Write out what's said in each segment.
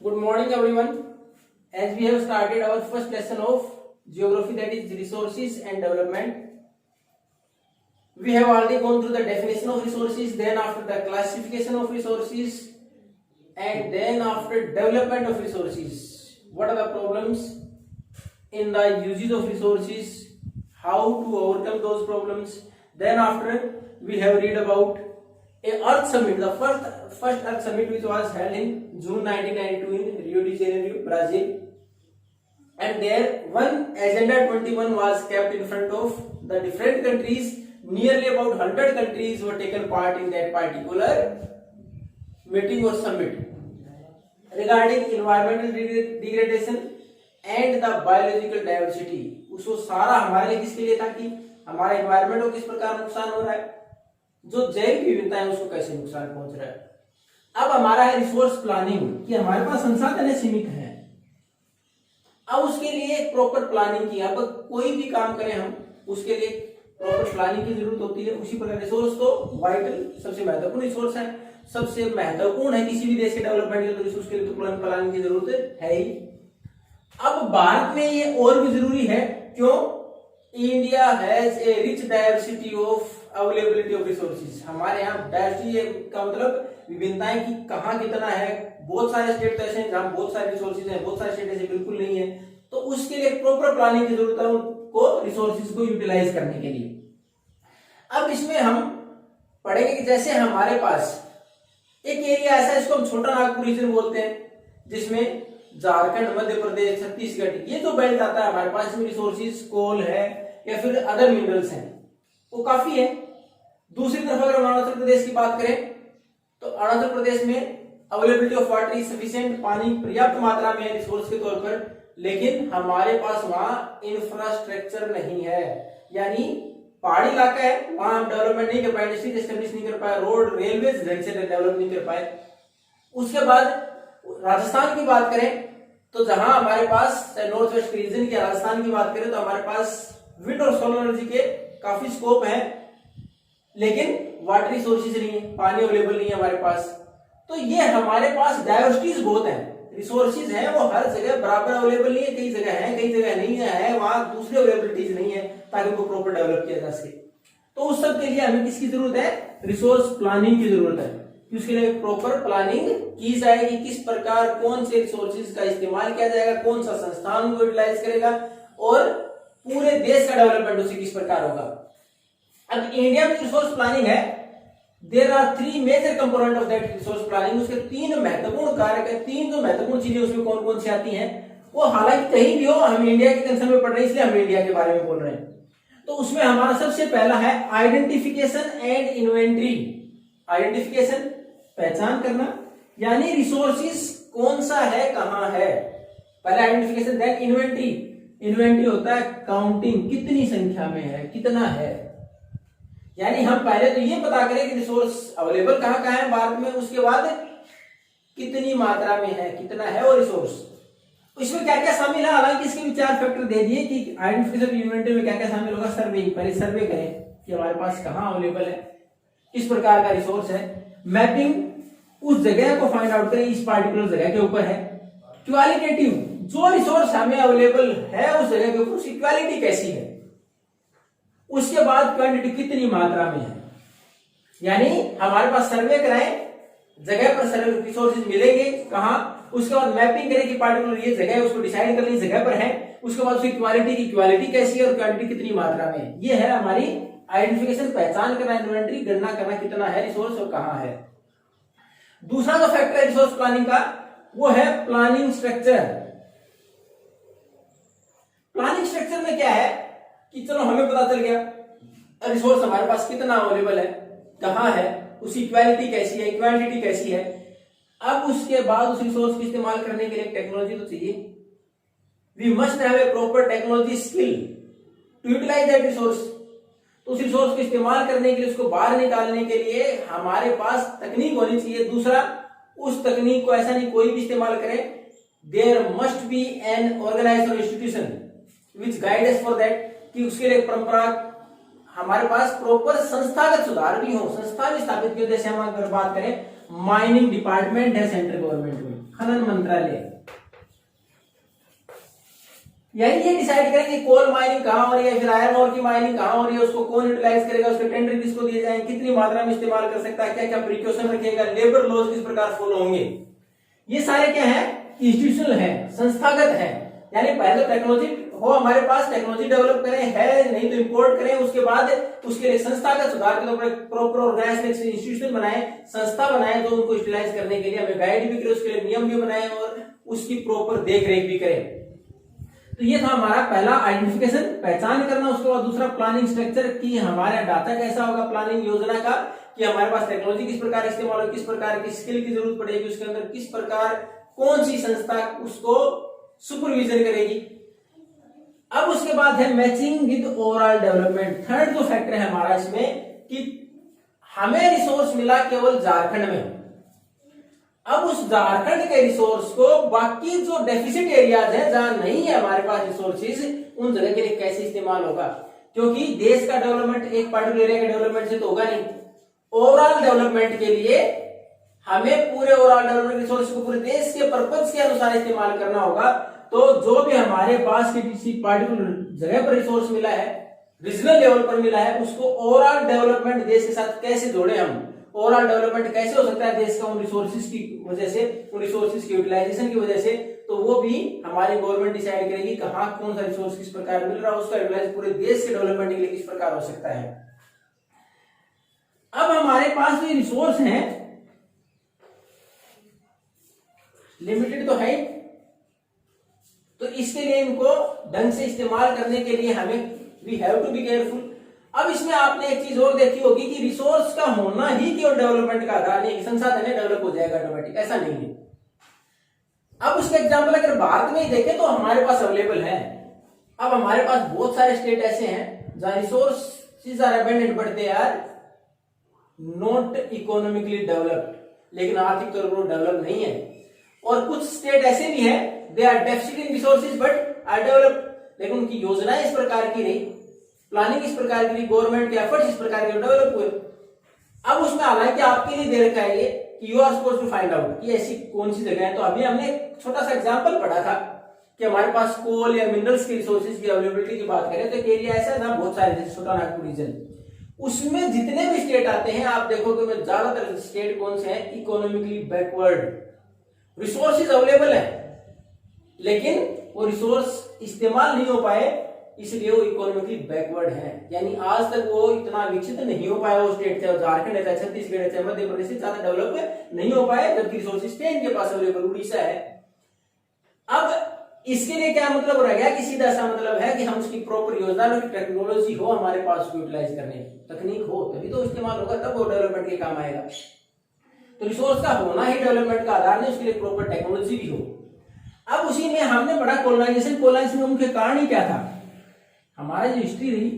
Good morning, everyone. As we have started our first lesson of geography, that is resources and development, we have already gone through the definition of resources, then after the classification of resources, and then after development of resources. What are the problems in the usage of resources? How to overcome those problems? Then after we have read about a Earth Summit, the first Earth Summit which was held in June 1992 in Rio de Janeiro, Brazil. And there one Agenda 21 was kept in front of the different countries. Nearly about 100 countries were taken part in that particular meeting or summit regarding environmental degradation and the biological diversity. उसको सारा हमारे लिए किसके लिए था कि हमारा environment को किस प्रकार नुकसान हो रहा है, जो जैव विविधता है उसको कैसे नुकसान पहुंच रहा है. अब हमारा है रिसोर्स प्लानिंग कि हमारे पास संसाधन सीमित है. अब उसके लिए एक प्रॉपर प्लानिंग की. अब कोई भी काम करें हम उसके लिए प्रॉपर प्लानिंग की जरूरत होती है. उसी प्रकार रिसोर्स तो वाइटल सबसे महत्वपूर्ण रिसोर्स है, सबसे महत्वपूर्ण है किसी भी देश के डेवलपमेंट के लिए. तो रिसोर्स के लिए तो प्लानिंग की जरूरत है ही. अब भारत में ये और भी जरूरी है. क्यों? India has a rich diversity of availability of resources. हमारे यहाँ डाइवर्सिटी का मतलब विभिन्नताएं कि कहाँ कितना है. बहुत सारे स्टेट तो ऐसे हैं जहाँ बहुत सारे रिसोर्सेज हैं, बहुत सारे स्टेट ऐसे बिल्कुल नहीं है. तो उसके लिए प्रॉपर प्लानिंग की जरूरत है उनको रिसोर्सेज को यूटिलाइज करने के लिए. अब इसमें हम पढ़ेंगे कि जैसे हमारे पास एक एरिया ऐसा है, इसको हम छोटा नागपुर रीजन बोलते हैं, जिसमें झारखंड, मध्य प्रदेश, छत्तीसगढ़, ये जो बेल्ट आता है हमारे पास, इसमें रिसोर्सेज कोल है या फिर अदर मिनरल्स हैं, वो काफी है. दूसरी तरफ अगर हम अरुणाचल प्रदेश की बात करें तो अरुणाचल प्रदेश में availability of water is sufficient, पानी पर्याप्त मात्रा में है रिसोर्स के तौर पर, लेकिन हमारे पास वहां इंफ्रास्ट्रक्चर नहीं है. यानी पहाड़ी इलाका है, वहां हम डेवलपमेंट नहीं कर पाए, इंडस्ट्री एस्टेब्लिश नहीं कर पाए, रोड रेलवे ढंग से डेवलप नहीं कर पाए. उसके बाद राजस्थान की बात करें तो जहां हमारे पास नॉर्थ वेस्ट रीजन की राजस्थान की बात करें तो हमारे पास विंड और सोलर एनर्जी के काफी स्कोप है, लेकिन वाटर रिसोर्सेज नहीं है, पानी अवेलेबल नहीं है हमारे पास. तो ये हमारे पास डाइवर्सिटीज बहुत है. रिसोर्सेज है वो हर जगह बराबर अवेलेबल नहीं है, कई जगह है कई जगह नहीं है, वहां दूसरी अवेलेबिलिटीज नहीं है ताकि उनको प्रॉपर डेवलप किया जा सके. तो उस सब के लिए हमें किसकी जरूरत है? रिसोर्स प्लानिंग की जरूरत है. उसके लिए प्रॉपर प्लानिंग की जाएगी, किस प्रकार कौन से रिसोर्सेज का इस्तेमाल किया जाएगा, कौन सा संस्थान उनको यूटिलाइज करेगा और पूरे देश का डेवलपमेंट उसे किस प्रकार होगा. अब इंडिया में रिसोर्स प्लानिंग है, there are 3 major component of that resource planning. उसके 3 महत्वपूर्ण कारक है, 3 जो महत्वपूर्ण चीजें उसमें कौन कौन सी आती हैं, वो हालांकि कहीं भी हो हम इंडिया के कंसर्न में पढ़ रहे हैं इसलिए हम इंडिया के बारे में बोल रहे हैं. तो उसमें हमारा सबसे पहला है आइडेंटिफिकेशन एंड इन्वेंटरी. आइडेंटिफिकेशन पहचान करना, यानी रिसोर्सेज कौन सा है कहां है. पहले आइडेंटिफिकेशन, देन इन्वेंटरी. इन्वेंटरी होता है काउंटिंग, कितनी संख्या में है, कितना है. यानी हम पहले तो ये पता करें कि रिसोर्स अवेलेबल कहां कहां है भारत में, उसके बाद कितनी मात्रा में है, कितना है वो रिसोर्स. इसमें क्या क्या शामिल है, हालांकि इसके भी 4 फैक्टर दे दिए कि आइडेंटिफिकेशन इन्वेंटरी में क्या क्या शामिल होगा. सर्वे, पहले सर्वे करें कि हमारे पास कहां अवेलेबल है, किस प्रकार का रिसोर्स है. मैपिंग, उस जगह को फाइंड आउट करें इस पार्टिकुलर जगह के ऊपर है. क्वालिटेटिव, जो रिसोर्स हमें अवेलेबल है उस जगह के ऊपर उसकी क्वालिटी कैसी है. उसके बाद क्वांटिटी, कितनी मात्रा में है. यानी हमारे पास सर्वे कराएं, जगह पर सर्वे रिसोर्सेज मिलेंगे कहां, उसके बाद मैपिंग करें कि पार्टिकुलर ये जगह है, उसको डिसाइड कर लें जगह पर है. उसके बाद उसकी क्वालिटी की क्वालिटी कैसी है और क्वांटिटी कितनी मात्रा में है. ये है हमारी आइडेंटिफिकेशन, पहचान करना, इन्वेंटरी, गणना करना कितना है रिसोर्स और कहां है. दूसरा जो फैक्टर है रिसोर्स प्लानिंग का वो है प्लानिंग स्ट्रक्चर. प्लानिंग स्ट्रक्चर में क्या है कि चलो हमें पता चल गया रिसोर्स हमारे पास कितना अवेलेबल है, कहां है, उसकी क्वालिटी कैसी है, क्वांटिटी कैसी है. अब उसके बाद उस रिसोर्स को इस्तेमाल करने के लिए टेक्नोलॉजी तो चाहिए. We must have a proper technology skill to utilise that resource. तो उस रिसोर्स को इस्तेमाल करने के लिए, उसको बाहर निकालने के लिए हमारे पास तकनीक होनी चाहिए. दूसरा, उस तकनीक को ऐसा नहीं कोई भी इस्तेमाल करे. There must be an organisation institution which guide us for that, कि उसके लिए परंपरा हमारे पास प्रॉपर संस्थागत सुधार भी हो, संस्था भी स्थापित की. जैसे हम अगर बात करें माइनिंग डिपार्टमेंट है सेंट्रल गवर्नमेंट में, खनन मंत्रालय। यही ये डिसाइड करें कि कोल माइनिंग कहाँ हो रही है, फिर आयरन ओर की माइनिंग कहाँ हो रही है, उसको कौन यूटिलाइज करेगा, उसके टेंडर किसको दिए जाएंगे, कितनी मात्रा में इस्तेमाल कर सकता है, क्या क्या प्रिकॉशन रखेगा, लेबर लॉज किस प्रकार फॉलो होंगे। ये सारे क्या है, इंस्टीट्यूशनल है, संस्थागत है। यानी पहले टेक्नोलॉजी हो हमारे पास, टेक्नोलॉजी डेवलप करें, है नहीं तो इंपोर्ट करें, उसके बाद उसके लिए संस्थागत सुधार के तौर पर प्रॉपर ऑर्गेनाइजेशन इंस्टीट्यूशन बनाए, संस्था बनाए जो उनको यूटिलाइज करने के लिए हमें गाइड भी करे, उसके लिए नियम भी बनाए और उसकी प्रॉपर देख रेख भी करें। तो ये था हमारा पहला आइडेंटिफिकेशन, पहचान करना। उसके बाद दूसरा प्लानिंग स्ट्रक्चर की हमारा डाटा कैसा होगा प्लानिंग योजना का, कि हमारे पास टेक्नोलॉजी किस प्रकार इस्तेमाल होगी, किस प्रकार की स्किल की जरूरत पड़ेगी, उसके अंदर किस प्रकार कौन सी संस्था उसको सुपरविजन करेगी। अब उसके बाद है matching with overall development. Third जो फैक्टर है हमारा इसमें कि हमें रिसोर्स मिला केवल झारखंड में, अब उस झारखंड के रिसोर्स को बाकी जो डेफिसिट एरियाज है जहां नहीं है हमारे पास रिसोर्सेज, उन जगह के लिए कैसे इस्तेमाल होगा। क्योंकि देश का डेवलपमेंट एक पर्टिकुलर एरिया के डेवलपमेंट से तो होगा नहीं, ओवरऑल डेवलपमेंट के लिए हमें पूरे ओवरऑल डेवलपमेंट रिसोर्स को पूरे देश के पर्पज के अनुसार इस्तेमाल करना होगा। तो जो भी हमारे पास किसी पर्टिकुलर जगह पर रिसोर्स मिला है, रीजनल लेवल पर मिला है, उसको ओवरऑल डेवलपमेंट देश के साथ कैसे जोड़े हम, ओवरऑल डेवलपमेंट कैसे हो सकता है देश का उन रिसोर्सेज की वजह से, उन रिसोर्सेज की यूटिलाइजेशन की वजह से, तो वो भी हमारी गवर्नमेंट डिसाइड करेगी कहां कौन सा रिसोर्स किस प्रकार मिल रहा है, उसका यूटिलाइज पूरे देश के डेवलपमेंट के लिए किस प्रकार हो सकता है। अब हमारे पास जो रिसोर्स हैं लिमिटेड तो है, तो इसके लिए इनको ढंग से इस्तेमाल करने के लिए हमें we have to be careful. अब इसमें आपने एक चीज और देखी होगी कि रिसोर्स का होना ही केवल डेवलपमेंट का आधार नहीं, संसाधन है डेवलप हो जाएगा ऑटोमेटिक, ऐसा नहीं है। अब उसके एग्जांपल अगर भारत में ही देखें तो हमारे पास अवेलेबल है। अब हमारे पास बहुत सारे स्टेट ऐसे हैं जहां resources are abundant but they are not economically developed, लेकिन आर्थिक तौर पर डेवलप नहीं है। और कुछ स्टेट ऐसे भी है they are deficit in resources but are developed, लेकिन उनकी योजनाएं इस प्रकार की रही, प्लानिंग इस प्रकार की, गवर्नमेंट के एफर्ट्स इस प्रकार के डेवलप हुए। अब उसमें हालांकि आपके लिए दे रखा है ये कि you are supposed to find out कि ऐसी कौन सी जगह है। तो अभी हमने एक छोटा सा एग्जांपल पढ़ा था कि हमारे पास कोल या मिनरल्स की रिसोर्सेज की अवेलेबिलिटी की बात करें तो एक एरिया ऐसा था बहुत सारे, जैसे छोटा नागपुर रीजन, उसमें जितने भी स्टेट आते हैं आप देखोगे में ज्यादातर स्टेट कौन से हैं, इकोनॉमिकली बैकवर्ड। रिसोर्सेज अवेलेबल है लेकिन वो रिसोर्स इस्तेमाल नहीं हो पाए, इसलिए वो इकोनॉमिकली बैकवर्ड है। यानी आज तक वो इतना विकसित नहीं हो पाया, वो स्टेट चाहे झारखंड है, छत्तीसगढ़ है, चाहे मध्य प्रदेश से ज्यादा डेवलप नहीं हो पाए, जबकि रिसोर्सेज थे इनके पास अवेलेबल, उड़ीसा है। अब इसके लिए क्या मतलब रह गया कि सीधा सा मतलब है कि हम उसकी प्रॉपर योजना, टेक्नोलॉजी हो हमारे पास यूटिलाइज करने की, तकनीक हो तभी तो इस्तेमाल होगा, तब वो डेवलपमेंट के काम आएगा। तो रिसोर्स का होना ही डेवलपमेंट का आधार नहीं, उसके लिए प्रॉपर टेक्नोलॉजी भी हो। अब उसी में हमने पढ़ा कोलोनाइजेशन में मुख्य कारण ही क्या था। हमारी जो हिस्ट्री रही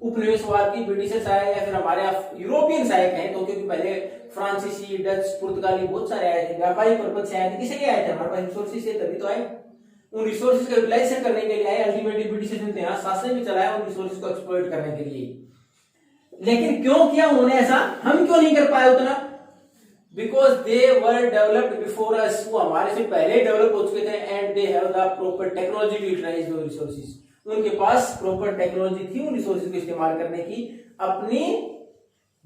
उपनिवेशवाद की, ब्रिटिशर्स आए या फिर हमारे यूरोपियंस आए कहें तो, क्योंकि पहले फ्रांसीसी, डच, पुर्तगाली बहुत सारे आए थे, व्यापारी पर्पज से आए थे। किसी लिए आए थे? हमारे पास रिसोर्सेज से तभी तो आए, उन रिसोर्सेज का यूटिलाइजेशन करने के लिए आए। अल्टीमेटली ब्रिटिशर्स ने यहाँ शासन भी चलाया उन रिसोर्सेज को एक्सप्लॉइट करने के लिए। लेकिन क्यों किया उन्होंने ऐसा, हम क्यों नहीं कर पाए उतना? Because they were developed before us, वो हमारे से पहले डेवलप हो चुके थे, and they have the proper technology to utilise those resources. उनके पास प्रॉपर टेक्नोलॉजी थी उन रिसोर्सेज को इस्तेमाल करने की अपनी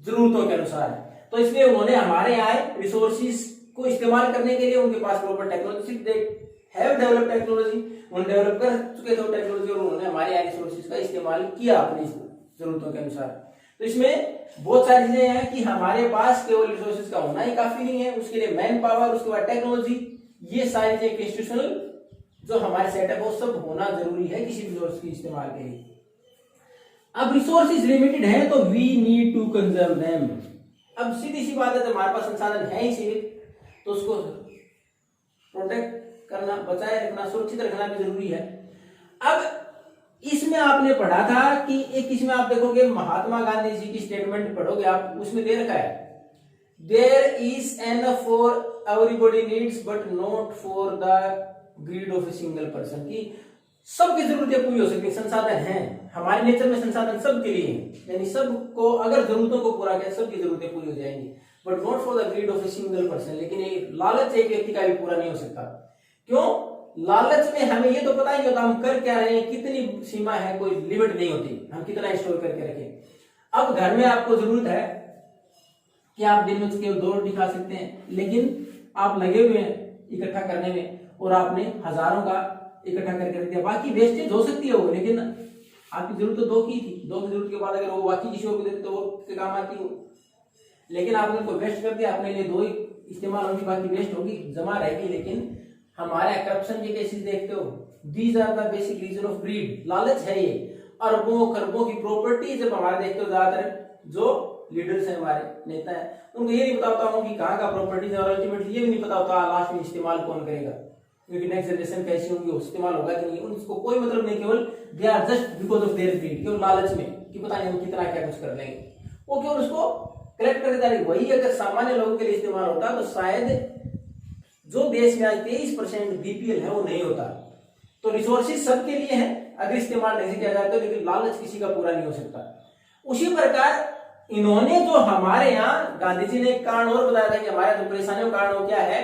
जरूरतों के अनुसार। तो इसलिए उन्होंने हमारे आए रिसोर्सेज को इस्तेमाल करने के लिए, उनके पास proper technology, they have developed technology, उन्होंने डेवलप कर चुके थे टेक्नोलॉजी और उन्होंने हमारे आए रिसोर्सेज का इस्तेमाल किया अपनी जरूरतों के अनुसार। तो इसमें बहुत सारी चीजें हैं कि हमारे पास केवल रिसोर्सेज का होना ही काफी नहीं है, उसके लिए मैन पावर, उसके बाद टेक्नोलॉजी, ये सारी चीजें इंस्टीट्यूशनल जो हमारे सेटअप वो सब होना जरूरी है किसी रिसोर्स के इस्तेमाल के लिए। अब रिसोर्सेज लिमिटेड है तो we need to conserve them. अब सीधी सी बात है, तो हमारे पास संसाधन है ही सीमित, तो उसको प्रोटेक्ट करना, बचाए रखना, सुरक्षित रखना भी जरूरी है। अब इसमें आपने पढ़ा था कि एक इसमें आप देखोगे महात्मा गांधी जी की स्टेटमेंट पढ़ोगे आप, उसमें दे रखा है there is enough for everybody needs but not for the greed of a single person, की सबकी जरूरतें पूरी हो सकती है, संसाधन हैं हमारे नेचर में, संसाधन सबके लिए है, यानी सबको अगर जरूरतों को पूरा किया सबकी जरूरतें पूरी हो जाएंगी। But not for the greed of a single person. लेकिन ये लालच एक व्यक्ति का भी पूरा नहीं हो सकता। क्यों? लालच में हमें ये तो पता ही नहीं होता हम कर क्या रहे हैं, कितनी सीमा है, कोई लिमिट नहीं होती, हम कितना स्टोर करके रखें। अब घर में आपको जरूरत है कि आप दिन में केवल 2 रोटी खा सकते हैं, लेकिन आप लगे हुए हैं इकट्ठा करने में और आपने हजारों का इकट्ठा करके रख दिया। बाकी वेस्टेज हो सकती है वो, लेकिन आपकी जरूरत तो 2 की थी, 2 की जरूरत के बाद अगर वो बाकी किसी और को देते तो वो के काम आती हो, लेकिन आपने उनको वेस्ट कर दिया, अपने लिए 2 ही इस्तेमाल होगी, बाकी वेस्ट होगी, जमा रहेगी। लेकिन हमारे करप्शन के केसेस देखते हो, these are the basic reason of greed. लालच है ये। अरबों खरबों की प्रॉपर्टी जब हमारे देखते हो, ज्यादातर जो लीडर्स हैं, हमारे नेता हैं, उनको ये नहीं पता होता हूँ कि कहाँ का प्रॉपर्टीज है, और अल्टीमेटली ये भी नहीं पता होता लास्ट में इस्तेमाल कौन करेगा, क्योंकि नेक्स्ट जनरेशन कैसी होगी, इस्तेमाल होगा कि नहीं, उनको कोई मतलब नहीं। केवल they are just because of their greed, केवल लालच में कि पता नहीं हम कितना क्या कुछ कर लेंगे, वो केवल उसको कलेक्ट करके डालेंगे। वही अगर सामान्य लोगों के लिए इस्तेमाल होता तो शायद जो देश में आज 23% बीपीएल है वो नहीं होता। तो रिसोर्सेज सबके लिए है अगर इस्तेमाल नहीं किया जाए तो, लेकिन लालच किसी का पूरा नहीं हो सकता। उसी प्रकार इन्होंने जो हमारे यहाँ गांधी जी ने एक कारण और बताया था कि हमारे जो परेशानियों का कारण वो क्या है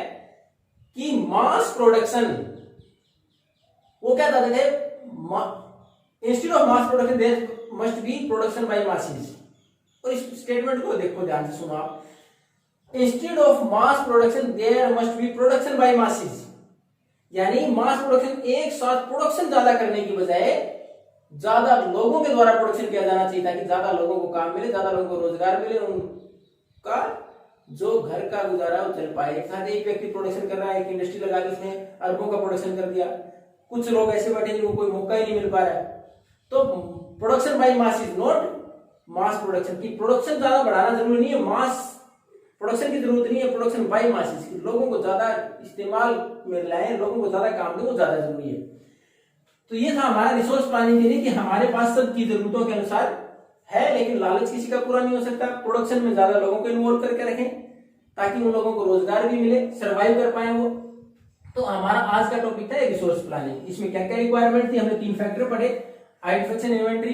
कि मास प्रोडक्शन, वो क्या कहते थे, instead of mass production there must be production by masses. और इस स्टेटमेंट को देखो ध्यान से सुनो आप, instead of mass production there must be production by masses, यानी मास प्रोडक्शन एक साथ प्रोडक्शन ज्यादा करने की बजाय ज्यादा लोगों के द्वारा प्रोडक्शन किया जाना चाहिए, ताकि ज्यादा लोगों को काम मिले, ज्यादा लोगों को रोजगार मिले, उनका जो घर का गुजारा वो चल पाए। एक साथ एक व्यक्ति प्रोडक्शन कर रहा है, एक इंडस्ट्री लगा के उसने अरबों का प्रोडक्शन कर दिया, कुछ लोग ऐसे बैठे जिनको कोई मौका ही नहीं मिल पा रहा है। तो production by mass is not mass production. की प्रोडक्शन ज्यादा बढ़ाना जरूरी नहीं है, मास प्रोडक्शन की जरूरत नहीं है, प्रोडक्शन बाय मासेस, लोगों को ज्यादा इस्तेमाल में लाए, लोगों को ज्यादा काम दें, वो ज्यादा जरूरी है। तो ये था हमारा रिसोर्स प्लानिंग के लिए कि हमारे पास सबकी जरूरतों के अनुसार है, लेकिन लालच किसी का पूरा नहीं हो सकता। प्रोडक्शन में ज्यादा लोगों को इन्वॉल्व करके रखें ताकि उन लोगों को रोजगार भी मिले, सर्वाइव कर पाए वो। तो हमारा आज का टॉपिक था रिसोर्स प्लानिंग। इसमें क्या क्या रिक्वायरमेंट थी, हमने 3 फैक्टर पढ़े, आइडेंटिफिकेशन, इन्वेंटरी,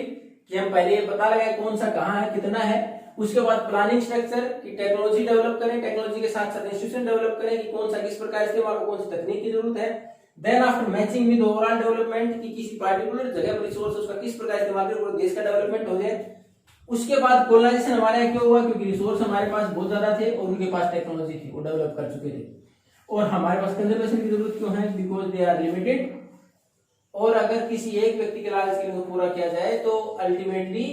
कि हम पहले ये पता लगाए कौन सा कहाँ है, कितना है। उसके बाद प्लानिंग स्ट्रक्चर की टेक्नोलॉजी डेवलप करें, टेक्नोलॉजी के साथ साथ इंस्टीट्यूशन डेवलप करें कि कौन सा किस प्रकार इस्तेमाल, कौन सी तकनीक की जरूरत है। Then after matching with overall development कि किसी पार्टिकुलर जगह पर रिसोर्स उसका किस प्रकार इस्तेमाल करें, पूरे देश का डेवलपमेंट हो जाए। उसके बाद कोलोनाइजेशन हमारे यहाँ क्यों हुआ, क्योंकि रिसोर्स हमारे पास बहुत ज्यादा थे और उनके पास टेक्नोलॉजी थी, वो डेवलप कर चुके थे। और हमारे पास कंजर्वेशन की जरूरत क्यों है, बिकॉज दे आर लिमिटेड। और अगर किसी एक व्यक्ति के लालच के लिए पूरा किया जाए तो ultimately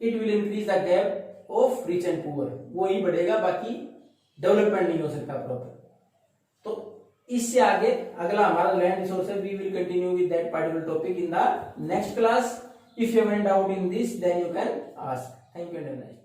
it will increase the gap of rich and poor, वो ही बढ़ेगा, बाकी डेवलपमेंट नहीं हो सकता प्रॉपर। तो इससे आगे अगला हमारा लैंड रिसोर्स है, we will continue with that particular topic in the next class. If you have any doubt in this then you can ask. Thank you and have a nice day.